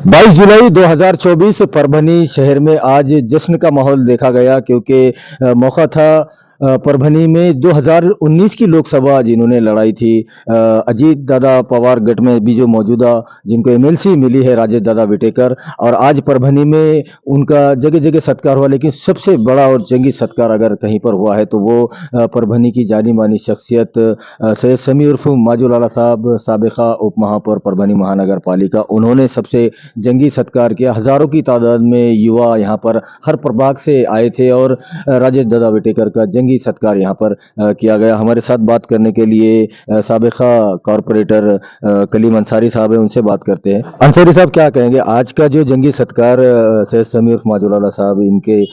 22 जुलाई 2024 परभनी शहर में आज जश्न का माहौल देखा गया क्योंकि मौका था परभनी में 2019 की लोकसभा जिन्होंने लड़ाई थी, अजीत दादा पवार गट में भी जो मौजूदा जिनको एमएलसी मिली है राजेश दादा विटेकर, और आज परभनी में उनका जगह जगह सत्कार हुआ, लेकिन सबसे बड़ा और जंगी सत्कार अगर कहीं पर हुआ है तो वो परभनी की जानी मानी शख्सियत सैयद समी उर्फ माजू लाला साहब, साबिका उप महापौर परभनी महानगर पालिका, उन्होंने सबसे जंगी सत्कार किया। हजारों की तादाद में युवा यहाँ पर हर प्रभाग से आए थे और राजेश दादा विटेकर का जंगी सत्कार यहाँ पर किया गया। हमारे साथ बात करने के लिए साबिका कॉरपोरेटर कलीम अंसारी साहब है, उनसे बात करते हैं। अंसारी साहब, क्या कहेंगे आज का जो जंगी सत्कार सैयद समी उर्फ माजूलाला साहब इनके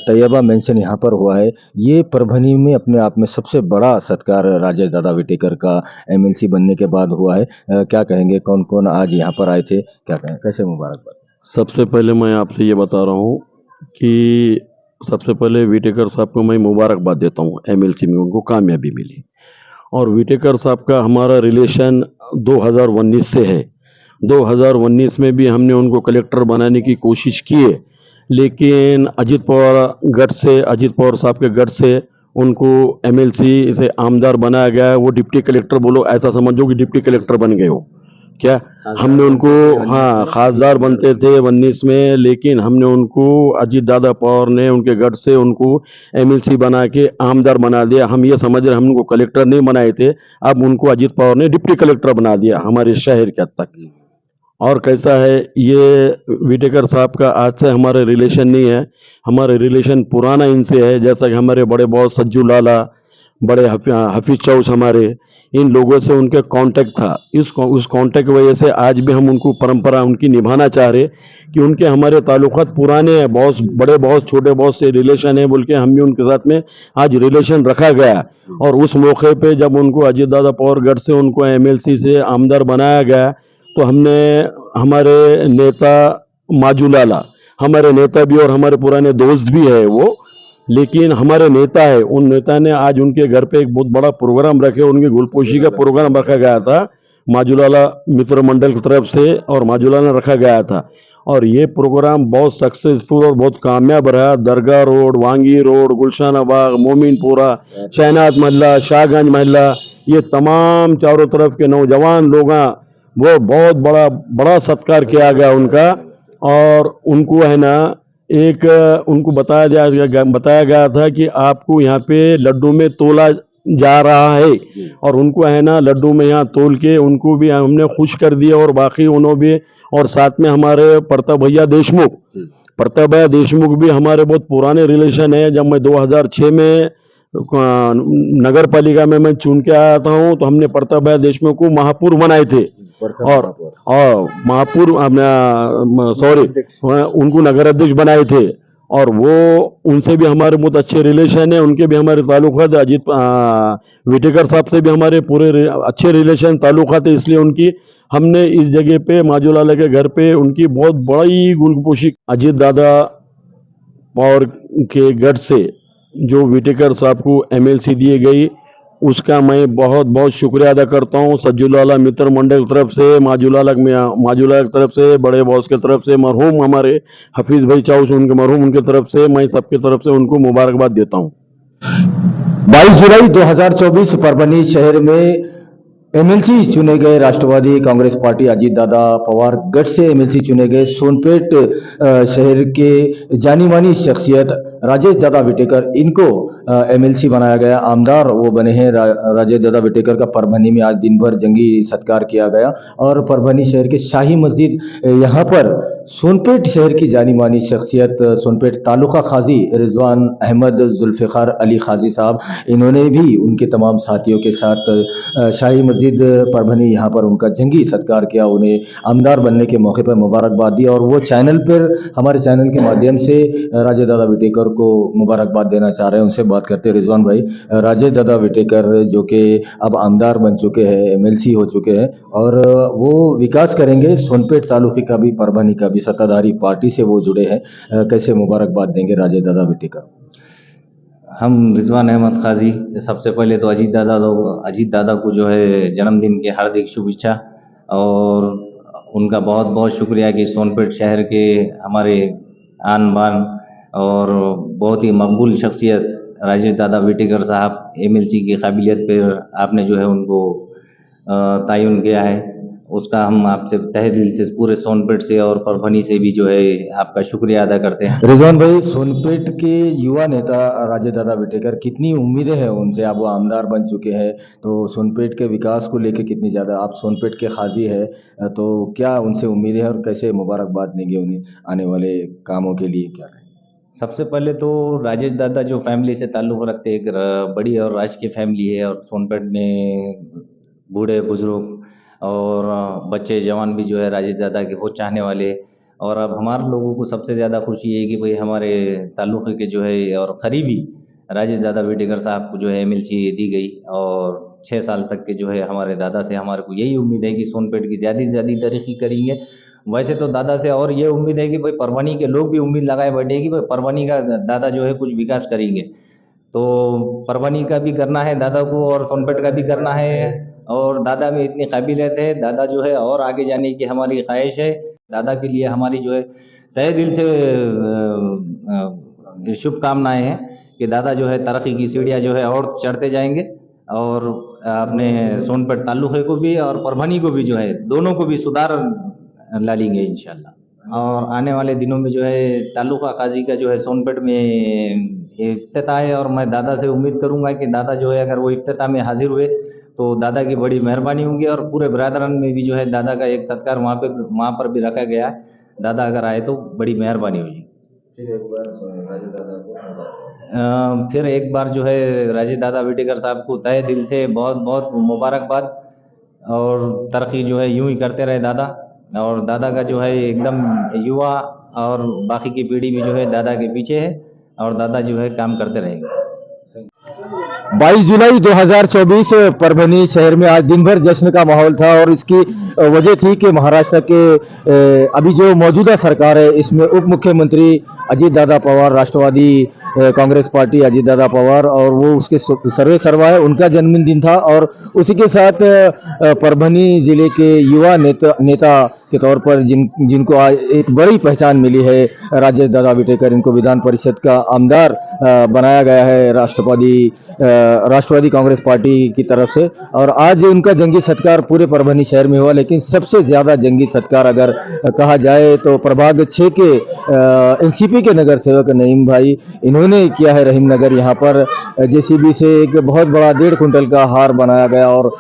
तैयबा मेंशन यहाँ पर हुआ है, ये परभनी में अपने आप में सबसे बड़ा सत्कार राजेश दादा विटेकर का एमएलसी बनने के बाद हुआ है। क्या कहेंगे, कौन कौन आज यहाँ पर आए थे, क्या कहें, कैसे मुबारकबाद? सबसे पहले मैं आपसे ये बता रहा हूँ कि सबसे पहले विटेकर साहब को मैं मुबारकबाद देता हूँ। एमएलसी में उनको कामयाबी मिली और विटेकर साहब का हमारा रिलेशन 2019 से है। 2019 में भी हमने उनको कलेक्टर बनाने की कोशिश की है, लेकिन अजीत पवार साहब के गढ़ से उनको एमएलसी से आमदार बनाया गया है। वो डिप्टी कलेक्टर, बोलो ऐसा समझो कि डिप्टी कलेक्टर बन गए हो क्या। हमने उनको, हाँ, खासदार बनते थे 19 में, लेकिन हमने उनको अजीत दादा पवार ने उनके गढ़ से उनको एमएलसी बना के आमदार बना दिया। हम ये समझ रहे हम उनको कलेक्टर नहीं बनाए थे, अब उनको अजीत पवार ने डिप्टी कलेक्टर बना दिया हमारे शहर के हद तक। और कैसा है, ये विटेकर साहब का आज से हमारे रिलेशन नहीं है, हमारे रिलेशन पुराना इनसे है। जैसा कि हमारे बड़े बॉस सज्जू लाला, बड़े हफीज चौस, हमारे इन लोगों से उनके कांटेक्ट था। उस कांटेक्ट की वजह से आज भी हम उनको परंपरा उनकी निभाना चाह रहे कि उनके हमारे ताल्लुकात पुराने हैं। बॉस, बड़े बॉस, छोटे बॉस से रिलेशन है बोल के हम भी उनके साथ में आज रिलेशन रखा गया। और उस मौके पे जब उनको अजीत दादा पवार गढ़ से उनको एमएलसी से आमदार बनाया गया तो हमने, हमारे नेता माजू लाला, हमारे नेता भी और हमारे पुराने दोस्त भी है वो, लेकिन हमारे नेता है, उन नेता ने आज उनके घर पे एक बहुत बड़ा प्रोग्राम रखे, उनकी गुलपोशी का प्रोग्राम रखा गया था माजूलाला मित्र मंडल की तरफ से, और माजूलाला रखा गया था। और ये प्रोग्राम बहुत सक्सेसफुल और बहुत कामयाब रहा। दरगाह रोड, वांगी रोड, गुलशाना बाग, मोमिनपुरा, शहनाज महल्ला, शाहगंज महल्ला, ये तमाम चारों तरफ के नौजवान लोग, वो बहुत बड़ा बड़ा सत्कार किया गया उनका। और उनको है ना, एक उनको बताया गया था कि आपको यहाँ पे लड्डू में तोला जा रहा है, और उनको है ना लड्डू में यहाँ तोल के उनको भी हमने खुश कर दिया। और बाकी उन्होंने भी, और साथ में हमारे प्रताप भैया देशमुख भी हमारे बहुत पुराने रिलेशन है। जब मैं 2006 में नगर पालिका में मैं चुन के आया था हूँ तो हमने प्रताप भैया देशमुख को महापौर बनाए थे, और महापौर, उनको नगर अध्यक्ष बनाए थे। और वो, उनसे भी हमारे बहुत अच्छे रिलेशन है, उनके भी हमारे ताल्लुकात, अजीत विटेकर साहब से भी हमारे पूरे अच्छे रिलेशन ताल्लुकात है। इसलिए उनकी, हमने इस जगह पे माजूलाला के घर पे उनकी बहुत बड़ी गुलपोशी, अजीत दादा पवार के गढ़ से जो विटेकर साहब को एमएलसी दी गई, उसका मैं बहुत बहुत शुक्रिया अदा करता हूँ। सज्जूलाला मित्र मंडल की तरफ से, माजूलाला की तरफ से, बड़े बॉस की तरफ से, मरहूम हमारे हफीज भाई चाउस उनके तरफ से, मैं सबके तरफ से उनको मुबारकबाद देता हूँ। 22 जुलाई 2024 परभनी शहर में एमएलसी चुने गए राष्ट्रवादी कांग्रेस पार्टी अजीत दादा पवार गढ़ से एमएलसी चुने गए सोनपेट शहर के जानी मानी शख्सियत राजेश दादा विटेकर, इनको एमएलसी बनाया गया, आमदार वो बने हैं। राजेश दादा विटेकर का परभनी में आज दिन भर जंगी सत्कार किया गया। और परभनी शहर के शाही मस्जिद, यहाँ पर सोनपेट शहर की जानी मानी शख्सियत सोनपेट तालुका खाजी रिजवान अहमद जुल्फ़िकार अली खाजी साहब, इन्होंने भी उनके तमाम साथियों के साथ शाही मस्जिद परभनी यहाँ पर उनका जंगी सत्कार किया, उन्हें आमदार बनने के मौके पर मुबारकबाद दी। और वो चैनल पर, हमारे चैनल के माध्यम से राजेश दादा विटेकर को मुबारकबाद देना चाह रहे हैं। उनसे बात करते हैं। रिजवान भाई, राजेश दादा विटेकर जो कि अब आमदार बन चुके हैं, एमएलसी हो चुके हैं, और वो विकास करेंगे सोनपेट तालुके का भी, परभनी का भी, सत्ताधारी पार्टी से वो जुड़े हैं, कैसे मुबारकबाद देंगे राजेश दादा विटेकर? हम रिजवान अहमद खाजी, सबसे पहले तो अजीत दादा को जो है जन्मदिन की हार्दिक शुभेच्छा, और उनका बहुत बहुत शुक्रिया कि सोनपेट शहर के हमारे आन बान और बहुत ही मकबूल शख्सियत राजेश दादा विटेकर साहब एमएलसी की काबिलियत पर आपने जो है उनको तयन किया है, उसका हम आपसे तहे दिल से पूरे सोनपेट से और परभनी से भी जो है आपका शुक्रिया अदा करते हैं। रिजवान भाई, सोनपेट के युवा नेता राजेश दादा विटेकर, कितनी उम्मीदें हैं उनसे? आप वो आमदार बन चुके हैं, तो सोनपेट के विकास को लेकर कितनी ज़्यादा, आप सोनपेट के खाजी है, तो क्या उनसे उम्मीदें हैं और कैसे मुबारकबाद देंगे उन्हें आने वाले कामों के लिए? क्या कहें? सबसे पहले तो राजेश दादा जो फैमिली से ताल्लुक़ रखते एक बड़ी और राजकीय फैमिली है, और सोनपेट में बूढ़े बुजुर्ग और बच्चे जवान भी जो है राजेश दादा के बहुत चाहने वाले। और अब हमारे लोगों को सबसे ज़्यादा खुशी है कि भाई हमारे ताल्लुक़ के जो है और करीबी राजेश दादा विटेकर साहब को जो है एमएलसी दी गई, और 6 साल तक के जो है हमारे दादा से हमारे को यही उम्मीद है कि सोनपेट की ज़्यादा से ज़्यादा तरक्की करेंगे। वैसे तो दादा से और ये उम्मीद है कि भाई परभनी के लोग भी उम्मीद लगाए बैठे कि भाई परभनी का दादा जो है कुछ विकास करेंगे। तो परभनी का भी करना है दादा को, और सोनपेट का भी करना है, और दादा में इतनी काबिलियत है, दादा जो है और आगे जाने की हमारी ख्वाहिश है। दादा के लिए हमारी जो है तहे दिल से शुभकामनाएं हैं कि दादा जो है तरक्की की सीढ़ियाँ जो है और चढ़ते जाएंगे, और अपने सोनपेट ताल्लुक़े को भी और परभनी को भी जो है दोनों को भी सुधार ला लेंगे इंशाल्लाह। और आने वाले दिनों में जो है ताल्लुका काजी का जो है सोनपेट में इफ्तिताह है, और मैं दादा से उम्मीद करूंगा कि दादा जो है अगर वो इफ्तिताह में हाजिर हुए तो दादा की बड़ी मेहरबानी होगी, और पूरे बरादरान में भी जो है दादा का एक सत्कार वहाँ पर भी रखा गया है। दादा अगर आए तो बड़ी मेहरबानी होगी। फिर एक बार जो है राजेश दादा विटेकर साहब को तहे दिल से बहुत बहुत मुबारकबाद, और तरक्की जो है यूं ही करते रहे दादा। और दादा का जो है एकदम युवा और बाकी की पीढ़ी भी जो है दादा के पीछे है, और दादा जो है काम करते रहेंगे। 22 जुलाई 2024 परभनी शहर में आज दिन भर जश्न का माहौल था, और इसकी वजह थी कि महाराष्ट्र के अभी जो मौजूदा सरकार है इसमें उप मुख्यमंत्री अजीत दादा पवार, राष्ट्रवादी कांग्रेस पार्टी अजीत दादा पवार, और वो उसके सर्वे सर्वा है, उनका जन्मदिन था। और उसी के साथ परभनी जिले के युवा नेता के तौर पर जिनको आज एक बड़ी पहचान मिली है, राजेश दादा विटेकर, इनको विधान परिषद का आमदार बनाया गया है राष्ट्रवादी कांग्रेस पार्टी की तरफ से। और आज उनका जंगी सत्कार पूरे परभनी शहर में हुआ, लेकिन सबसे ज़्यादा जंगी सत्कार अगर कहा जाए तो प्रभाग 6 के एनसीपी के नगर सेवक नईम भाई, इन्होंने किया है रहीम नगर यहाँ पर जेसीबी से एक बहुत बड़ा 1.5 कुंटल का हार बनाया गया, और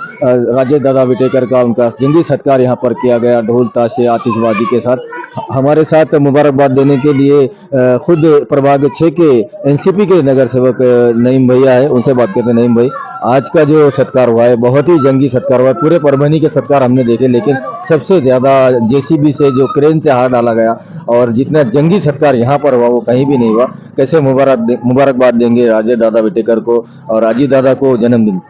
राजेश दादा विटेकर का उनका जंगी सत्कार यहाँ पर किया गया ढोल ताशे आतिशबाजी के साथ। हमारे साथ मुबारकबाद देने के लिए खुद प्रभाग 6 के एनसीपी के नगर सेवक नईम भैया है, उनसे बात करते हैं। नईम भाई, आज का जो सत्कार हुआ है बहुत ही जंगी सत्कार हुआ है। पूरे परभनी के सत्कार हमने देखे, लेकिन सबसे ज़्यादा जेसीबी से जो क्रेन से हार डाला गया, और जितना जंगी सत्कार यहाँ पर हुआ वो कहीं भी नहीं हुआ। कैसे मुबारकबाद देंगे राजेश दादा विटेकर को और अजीत दादा को जन्मदिन?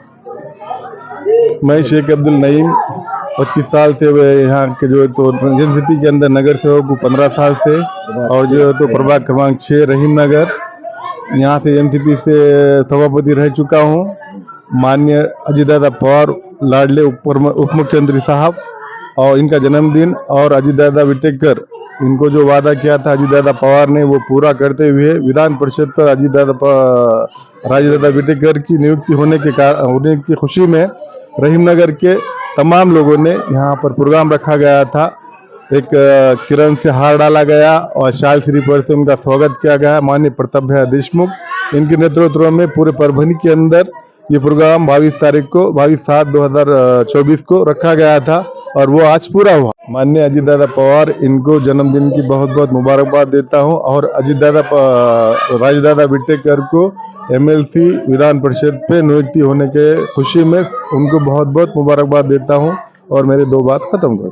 मैं शेख अब्दुल नईम 25 साल से यहाँ के जो है तो एनसीपी के अंदर नगर सेवक हूँ 15 साल से, और जो है तो प्रभाग क्रमांक 6 रहीम नगर, यहाँ से एनसीपी से सभापति रह चुका हूँ। माननीय अजीत दादा पवार लाडले उप मुख्यमंत्री साहब, और इनका जन्मदिन, और अजीत दादा विटेकर, इनको जो वादा किया था अजीत दादा पवार ने वो पूरा करते हुए विधान परिषद पर राजेश दादा विटेकर की नियुक्ति होने की खुशी में रहीम नगर के तमाम लोगों ने यहाँ पर प्रोग्राम रखा गया था। एक किरण से हार डाला गया और शाल श्रीफल से उनका स्वागत किया गया। माननीय प्रताप भैया देशमुख, इनके नेतृत्व में पूरे परभनी के अंदर ये प्रोग्राम 22/7/2024 को रखा गया था, और वो आज पूरा हुआ। माननीय अजीत दादा पवार, इनको जन्मदिन की बहुत बहुत मुबारकबाद देता हूं, और राजेश दादा विटेकर को एमएलसी विधान परिषद पे नियुक्ति होने के खुशी में उनको बहुत बहुत मुबारकबाद देता हूं, और मेरे 2 बात खत्म करता हूं।